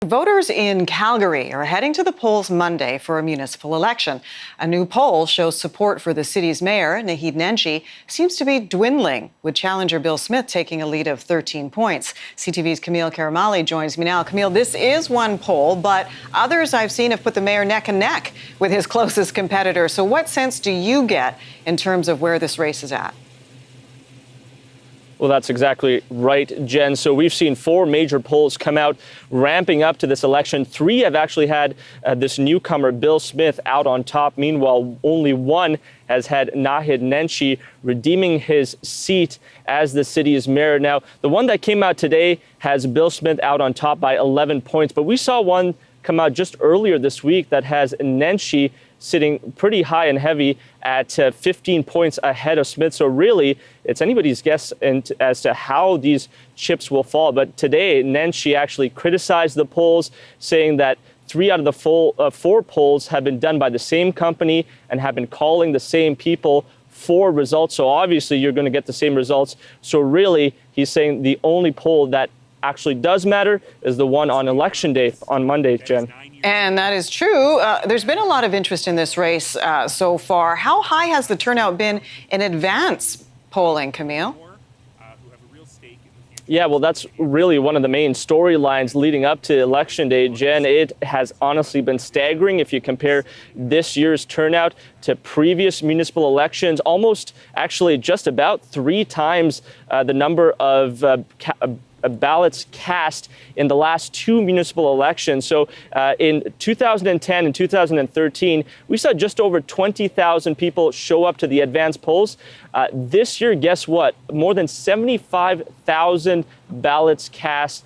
Voters in Calgary are heading to the polls Monday for a municipal election. A new poll shows support for the city's mayor, Naheed Nenshi, seems to be dwindling, with challenger Bill Smith taking a lead of 13 points. CTV's Kamil Karamali joins me now. Kamil, this is one poll, but others I've seen have put the mayor neck and neck with his closest competitor. So what sense do you get in terms of where this race is at? Well, that's exactly right, Jen. So we've seen 4 major polls come out ramping up to this election. 3 have actually had this newcomer, Bill Smith, out on top. Meanwhile, only 1 has had Naheed Nenshi redeeming his seat as the city's mayor. Now, the one that came out today has Bill Smith out on top by 11 points. But we saw one come out just earlier this week that has Nenshi sitting pretty high and heavy at 15 points ahead of Smith. So really, it's anybody's guess as to how these chips will fall. But today, Nenshi actually criticized the polls, saying that 3 out of the 4 polls have been done by the same company and have been calling the same people for results. So obviously, you're going to get the same results. So really, he's saying the only poll that actually does matter is the one on election day on Monday, Jen. And that is true. There's been a lot of interest in this race so far. How high has the turnout been in advance polling, Kamil? Yeah, well, that's really one of the main storylines leading up to Election Day, Jen. It has honestly been staggering if you compare this year's turnout to previous municipal elections, almost actually just about 3 times the number of ballots cast in the last 2 municipal elections. So in 2010 and 2013, we saw just over 20,000 people show up to the advance polls. This year, guess what? More than 75,000 ballots cast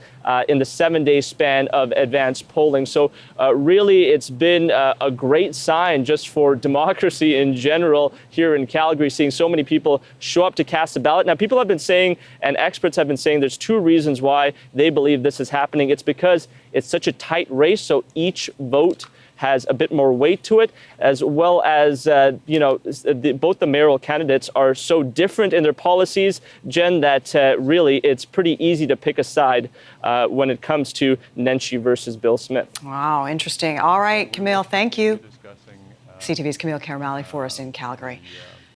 in the 7-day span of advance polling. So really, it's been a great sign just for democracy in general here in Calgary, seeing so many people show up to cast a ballot. Now, people have been saying, and experts have been saying, there's 2 reasons why they believe this is happening. It's because it's such a tight race, so each vote has a bit more weight to it, as well as, both the mayoral candidates are so different in their policies, Jen, that really it's pretty easy to pick a side when it comes to Nenshi versus Bill Smith. Wow, interesting. All right, Kamil, thank you. CTV's Kamil Karamali for us in Calgary.